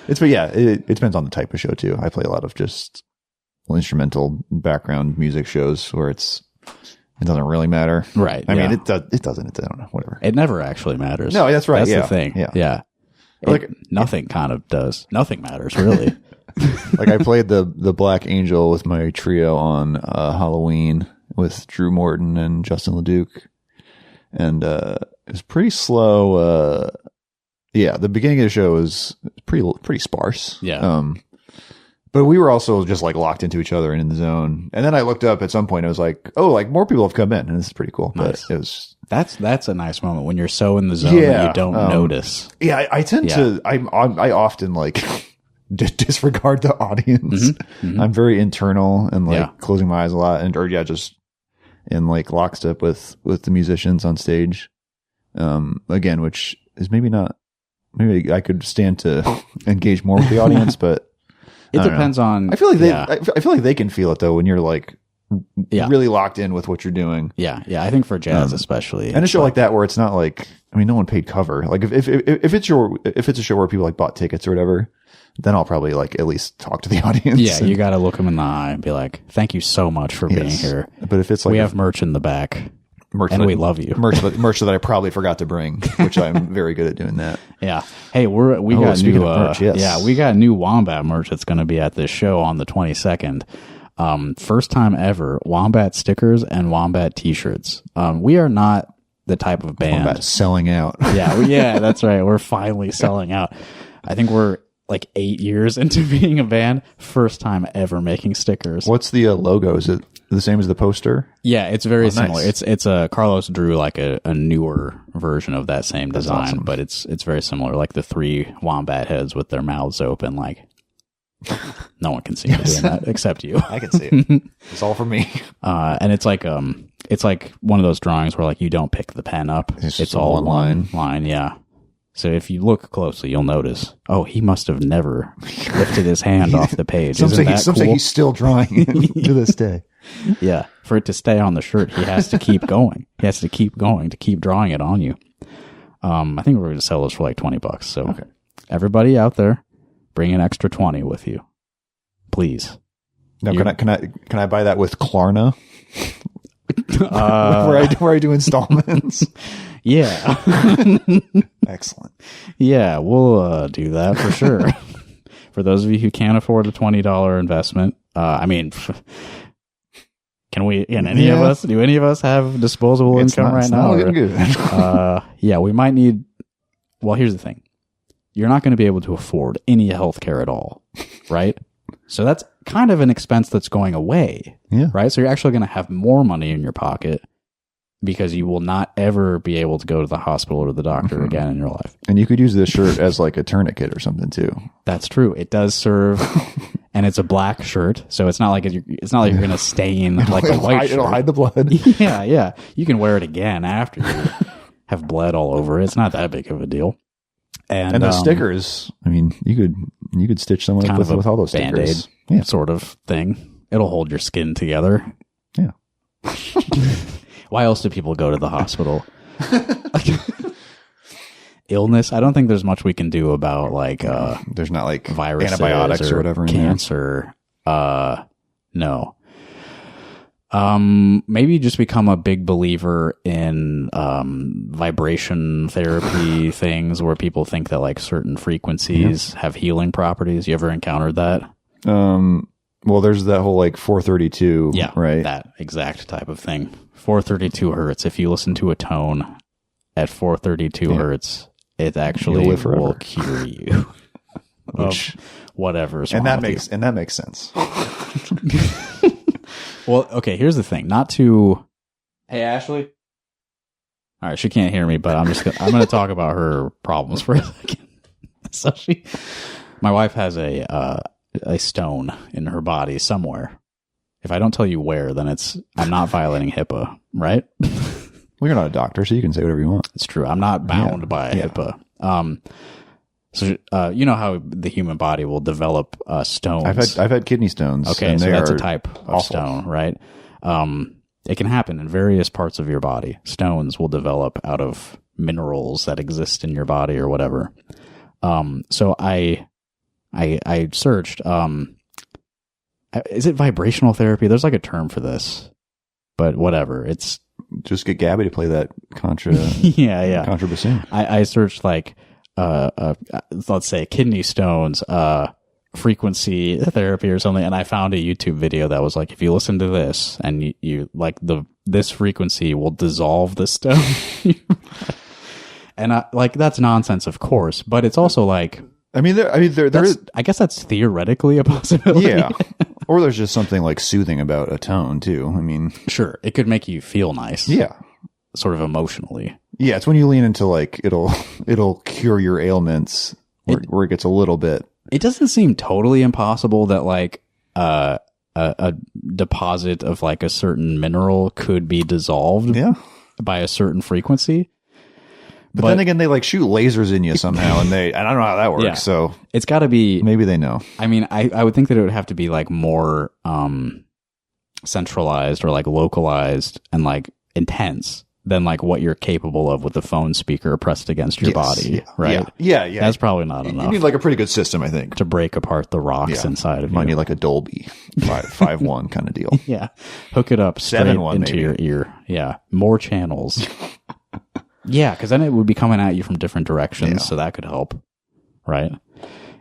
it depends on the type of show too. I play a lot of just instrumental background music shows where it doesn't really matter. Right. I mean, it doesn't. I don't know. Whatever. It never actually matters. No, that's right. That's the thing. Yeah. Nothing kind of does. Nothing matters, really. Like I played the Black Angel with my trio on Halloween with Drew Morton and Justin LeDuc. And it was pretty slow. The beginning of the show was pretty sparse. Yeah. But we were also just like locked into each other and in the zone. And then I looked up at some point. I was like, oh, like more people have come in, and this is pretty cool. Nice. But it was that's a nice moment when you're so in the zone that you don't notice. Yeah, I tend to. I often like disregard the audience. Mm-hmm. Mm-hmm. I'm very internal and like closing my eyes a lot, just in like lockstep with the musicians on stage. Again, which is maybe I could stand to engage more with the audience, but. It depends on. I feel like they can feel it though when you're like really locked in with what you're doing. Yeah. I think for jazz especially, and a show like that where it's not like no one paid cover. Like if it's a show where people like bought tickets or whatever, then I'll probably like at least talk to the audience. Yeah, you got to look them in the eye and be like, "Thank you so much for being here." But if it's like we have merch in the back. And we love you. Merch that I probably forgot to bring, which I'm very good at doing that. Yeah. Hey, we got new merch. Yes. Yeah, we got new Wombat merch that's going to be at this show on the 22nd. First time ever, Wombat stickers and Wombat t-shirts. We are not the type of band Wombat selling out. Yeah, that's right. We're finally selling out. I think we're like 8 years into being a band. First time ever making stickers. What's the logo? Is the same as the poster? Yeah, it's very similar. Nice. It's a Carlos drew like a newer version of that same design, awesome. but it's very similar. Like the 3 wombat heads with their mouths open, like no one can see me doing that except you. I can see it. It's all for me. And it's like one of those drawings where like you don't pick the pen up. It's all one line. Yeah. So if you look closely, you'll notice, oh, he must have never lifted his hand off the page. Some say he's still drawing to this day. Yeah. For it to stay on the shirt, he has to keep going. He has to keep going to keep drawing it on you. I think we're going to sell those for like $20. So everybody out there, bring an extra 20 with you, please. Now, can I buy that with Klarna? Where I do installments? Yeah. Excellent. Yeah, we'll do that for sure. For those of you who can't afford a $20 investment, I mean, can any of us, do any of us have disposable income right now? It's not looking good. Yeah, we might need, well, here's the thing. You're not going to be able to afford any health care at all, right? So that's kind of an expense that's going away, right? So you're actually going to have more money in your pocket because you will not ever be able to go to the hospital or the doctor again in your life. And you could use this shirt as like a tourniquet or something too. That's true. It does serve, and it's a black shirt, so it's not like you're going to stain like a white shirt. It'll hide the blood. Yeah. You can wear it again after you have bled all over it. It's not that big of a deal. And the stickers, I mean, you could stitch someone up with all those stickers. Band-Aid sort of thing. It'll hold your skin together. Yeah. Why else do people go to the hospital? Illness. I don't think there's much we can do about like there's not like viruses antibiotics or whatever. Cancer. No. Maybe just become a big believer in vibration therapy things where people think that like certain frequencies have healing properties. You ever encountered that? Well, there's that whole like 432, right? That exact type of thing. 432 hertz. If you listen to a tone at 432 hertz, it actually will cure you of whatever's wrong with you. And that makes sense. Well, okay, here's the thing. Not to... Hey, Ashley? All right, she can't hear me, but I'm going to talk about her problems for a second. So my wife has a stone in her body somewhere. If I don't tell you where, then I'm not violating HIPAA, right? Well, you're not a doctor, so you can say whatever you want. It's true. I'm not bound by HIPAA. So you know how the human body will develop stones. I've had kidney stones. Okay, so that's a type of stone, right? It can happen in various parts of your body. Stones will develop out of minerals that exist in your body or whatever. So I searched. Is it vibrational therapy? There's like a term for this, but whatever. It's just get Gabby to play that contra. Contra bassoon. I searched like. Let's say kidney stones, frequency therapy or something. And I found a YouTube video that was like, if you listen to this and you like this frequency will dissolve the stone. And that's nonsense, of course, but it's also like, there is, I guess that's theoretically a possibility. Yeah. Or there's just something like soothing about a tone too. I mean, sure. It could make you feel nice. Yeah. Sort of emotionally. Yeah, it's when you lean into like it'll cure your ailments where it gets a little bit. It doesn't seem totally impossible that like a deposit of like a certain mineral could be dissolved by a certain frequency. But then again, they like shoot lasers in you somehow, and I don't know how that works. Yeah. So it's got to be. Maybe they know. I mean, I would think that it would have to be like more centralized or like localized and like intense than like what you're capable of with the phone speaker pressed against your body, right? Yeah. That's probably not enough. You need like a pretty good system, I think, to break apart the rocks inside of you. Might need like a Dolby 5.1 kind of deal. Yeah, hook it up straight into your ear. Yeah, more channels. Yeah, because then it would be coming at you from different directions, so that could help, right?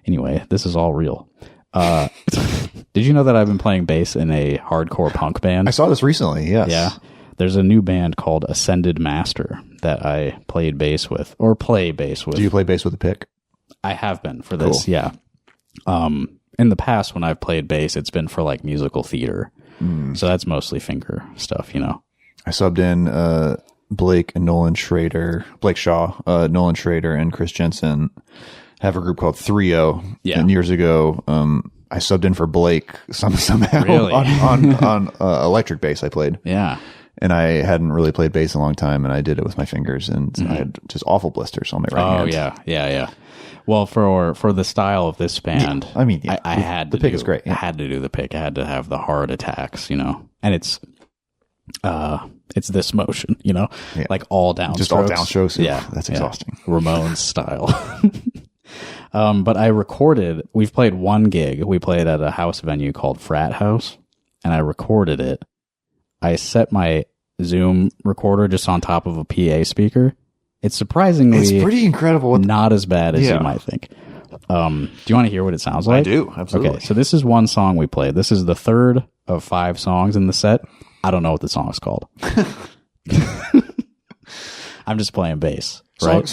Anyway, this is all real. Did you know that I've been playing bass in a hardcore punk band? I saw this recently, yes. Yeah. There's a new band called Ascended Master that I played bass with, or play bass with. Do you play bass with a pick? I have been for this, yeah. In the past, when I've played bass, it's been for like musical theater. So that's mostly finger stuff, you know. I subbed in Blake Shaw, Nolan Schrader, and Chris Jensen have a group called 3-0. Yeah. And years ago, I subbed in for Blake somehow Really? on electric bass I played. Yeah. And I hadn't really played bass in a long time, and I did it with my fingers, and I had just awful blisters on my right hand. Oh, yeah. Well, for the style of this band, I mean, I had the to pick do, is great. I had to do the pick. I had to have the hard attacks, you know. And it's this motion, you know, like all downstrokes. Just all downstrokes. Yeah, that's exhausting. Ramones style. But we've played one gig. We played at a house venue called Frat House, and I recorded it. I set my Zoom recorder just on top of a PA speaker. It's surprisingly It's pretty incredible. Not as bad as you might think. Do you want to hear what it sounds like? I do, absolutely. Okay, so this is one song we played. This is the third of 5 songs in the set. I don't know what the song is called. I'm just playing bass, right?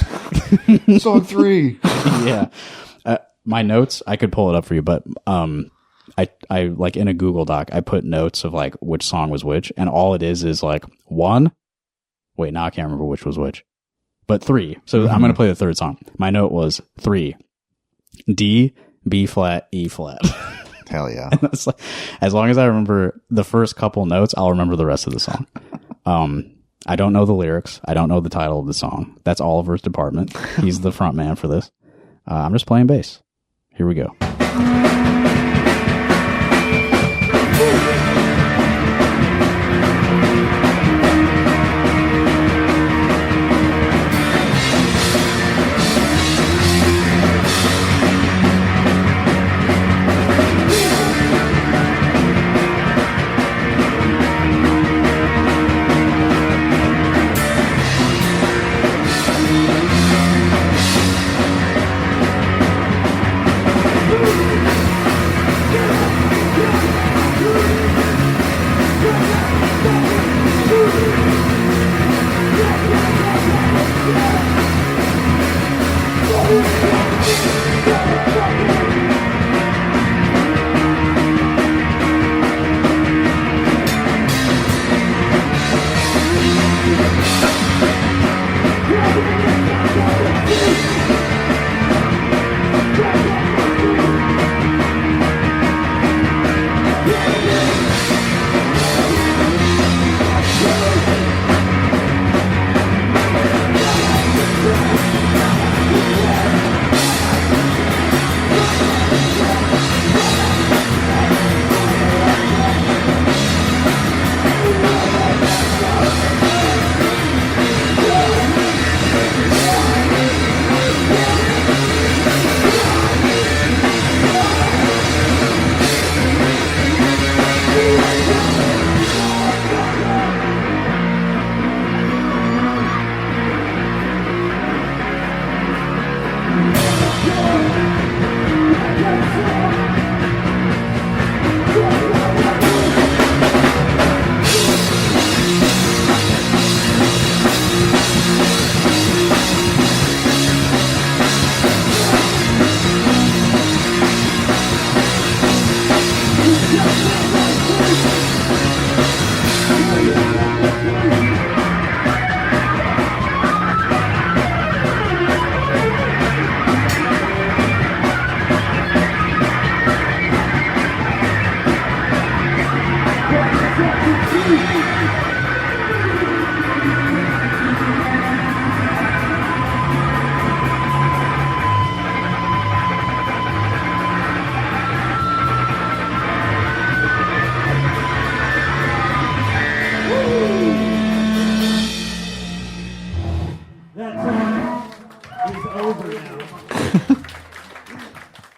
Song 3. Yeah. My notes, I could pull it up for you, but I like in a Google Doc, I put notes of like which song was which, and all it is like 1. Wait, now I can't remember which was which. But 3. So I'm going to play the third song. My note was 3. D, B flat, E flat. Hell yeah. That's like, as long as I remember the first couple notes, I'll remember the rest of the song. I don't know the lyrics. I don't know the title of the song. That's Oliver's department. He's the front man for this. I'm just playing bass. Here we go.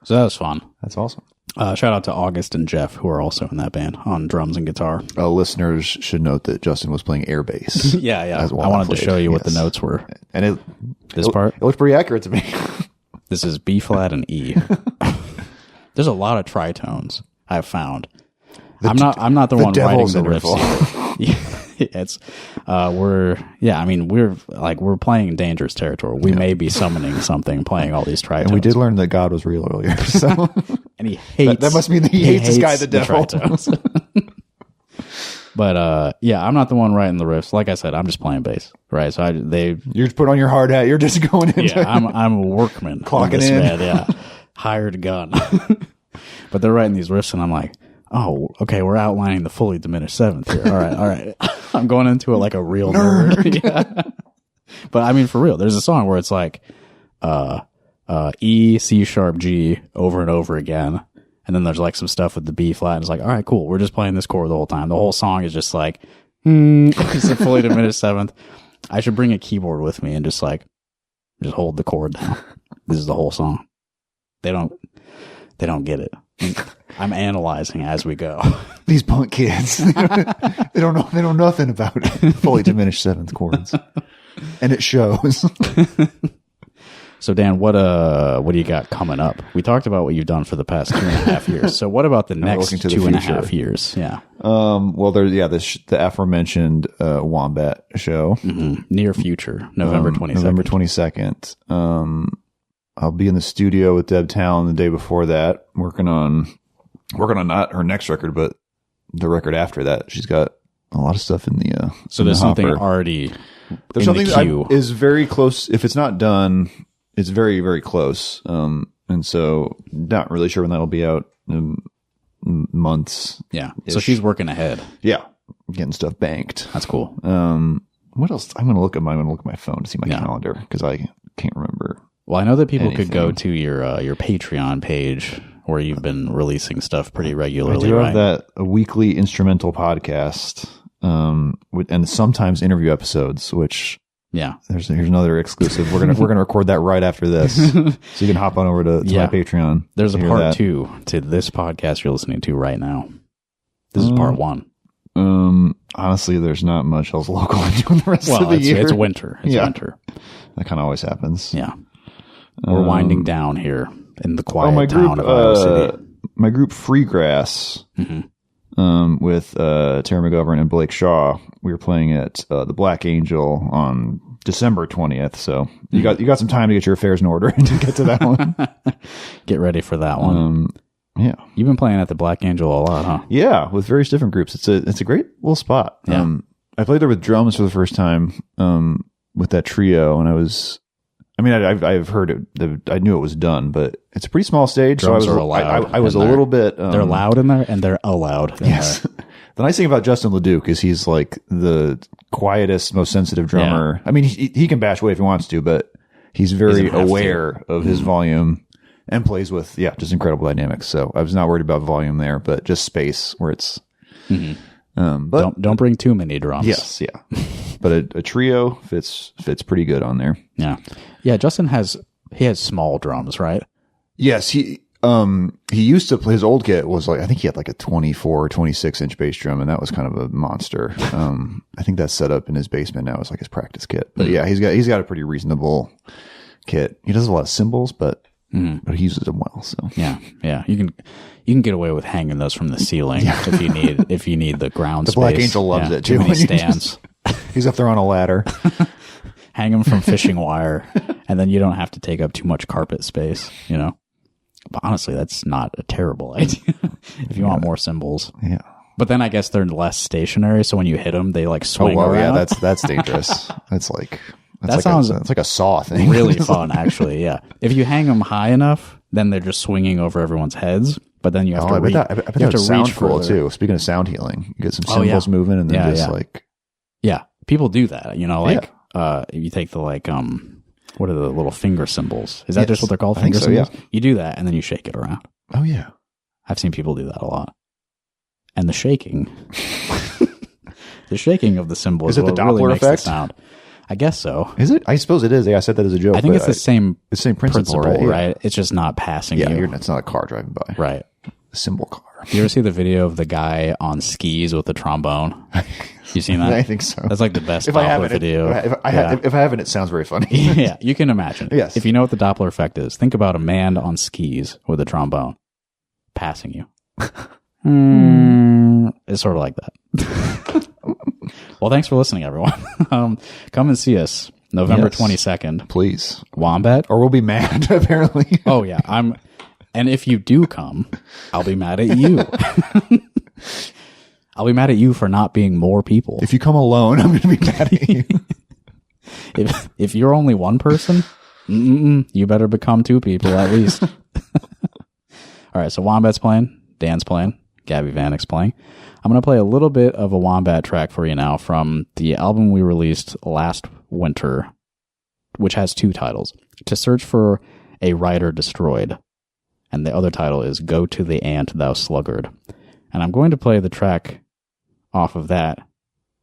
So that was fun. That's awesome. Shout out to August and Jeff, who are also in that band on drums and guitar. Listeners should note that Justin was playing air bass. Yeah. I wanted to show you what the notes were. And this part? It looked pretty accurate to me. This is B flat and E. There's a lot of tritones I've found. I'm not the one writing the riffs. We're playing dangerous territory. We may be summoning something playing all these tritones. And we did learn that God was real earlier. So and he hates that must mean that he hates this guy, the devil. But yeah, I'm not the one writing the riffs. Like I said, I'm just playing bass, right? So you're just putting on your hard hat. You're just going into yeah, I'm a workman, clocking in. Band, yeah, hired gun. But they're writing these riffs, and I'm like, oh, okay, we're outlining the fully diminished seventh here. All right. I'm going into it like a real nerd. Yeah. But I mean, for real, there's a song where it's like E, C sharp, G over and over again. And then there's like some stuff with the B flat. And it's like, all right, cool. We're just playing this chord the whole time. The whole song is just like, it's a fully diminished seventh. I should bring a keyboard with me and just hold the chord down. This is the whole song. They don't get it. I'm analyzing as we go. These punk kids, they don't know nothing about it. Fully diminished seventh chords. And it shows. So Dan, what do you got coming up? We talked about what you've done for the past 2.5 years. So what about the next 2.5 years? Yeah. Well, there's the aforementioned Wombat show. Mm-hmm. Near future, November 22nd. November 22nd. I'll be in the studio with Deb Town the day before that, working on not her next record, but the record after that. She's got a lot of stuff in the so there's something already. There's something that is very close. If it's not done, it's very, very close. And so not really sure when that'll be out. Months. Yeah. So she's working ahead. Yeah. Getting stuff banked. That's cool. What else? I'm going to look at my phone to see my calendar because I can't remember. Well, I know that people could go to your Patreon page where you've been releasing stuff pretty regularly. I do have that a weekly instrumental podcast, and sometimes interview episodes. Which here's another exclusive. We're gonna record that right after this, so you can hop on over to my Patreon. There's a part 2 to this podcast you're listening to right now. This is part 1. Honestly, there's not much else local to do in the rest of the year. It's winter. It's winter. That kind of always happens. Yeah. We're winding down here in the quiet town of Iowa City. My group Freegrass, with Tara McGovern and Blake Shaw, we were playing at the Black Angel on December 20th. So you got some time to get your affairs in order and to get to that one. Get ready for that one. Yeah, you've been playing at the Black Angel a lot, huh? Yeah, with various different groups. It's a great little spot. Yeah. I played there with drums for the first time with that trio, and I've heard it. I knew it was done, but it's a pretty small stage. Drums so are allowed. I was a little bit. They're loud in there, and they're allowed. Yes. The nice thing about Justin LeDuc is he's like the quietest, most sensitive drummer. Yeah. I mean, he can bash away if he wants to, but he's very aware of his volume and plays with just incredible dynamics. So I was not worried about volume there, but just space where it's. But don't bring too many drums. Yes, yeah. But a trio fits pretty good on there. Yeah. Justin has small drums, right? Yes, he used to play. His old kit was like, I think he had like a 24 or 26 inch bass drum, and that was kind of a monster. I think that's set up in his basement now. It's like his practice kit. But yeah, he's got a pretty reasonable kit. He does a lot of cymbals, but he uses them well. So yeah. You can get away with hanging those from the ceiling if you need the ground space. The Black Angel loves it too. Too many stands. He's up there on a ladder. Hang them from fishing wire, and then you don't have to take up too much carpet space, But honestly, that's not a terrible idea if you want more cymbals. Yeah. But then I guess they're less stationary, so when you hit them, they like swing around. Yeah, that's dangerous. It's like a saw thing. Really fun, actually. Yeah. If you hang them high enough, then they're just swinging over everyone's heads. But then you have to. I bet that would sound cool too. Speaking of sound healing, you get some cymbals moving, and then yeah, people do that. If you take the what are the little finger cymbals? Is that just what they're called? Finger cymbals? Yeah. You do that, and then you shake it around. Oh yeah, I've seen people do that a lot. And the shaking, of the cymbal is it the Doppler really effect? The sound. I guess so. Is it? I suppose it is. Yeah, I said that as a joke. I think it's the same principle, right? It's just not passing you. Yeah, it's not a car driving by. Right. A cymbal car. You ever see the video of the guy on skis with the trombone? You seen that? I think so. That's like the best Doppler video. If I haven't, it sounds very funny. Yeah, you can imagine. Yes. If you know what the Doppler effect is, think about a man on skis with a trombone passing you. It's sort of like that. Well, thanks for listening, everyone. Come and see us November 22nd. Please. Wombat. Or we'll be mad, apparently. Oh, yeah. And if you do come, I'll be mad at you. I'll be mad at you for not being more people. If you come alone, I'm going to be mad at you. If you're only one person, you better become two people at least. All right, so Wombat's playing, Dan's playing, Gabby Vanek's playing. I'm going to play a little bit of a Wombat track for you now from the album we released last winter, which has two titles. To Search for a Rider Destroyed, and the other title is Go to the Ant, Thou Sluggard. And I'm going to play the track off of that,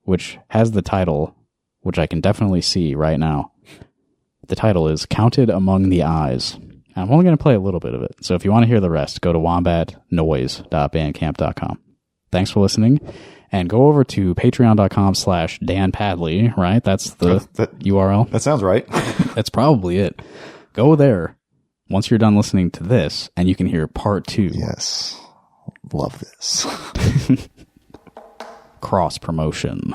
which has the title, which I can definitely see right now. The title is Counted Among the Eyes. And I'm only going to play a little bit of it. So if you want to hear the rest, go to wombatnoise.bandcamp.com. Thanks for listening. And go over to patreon.com/Dan Padley, right? That's the URL. That sounds right. That's probably it. Go there once you're done listening to this, and you can hear part 2. Yes. Love this. Cross promotion.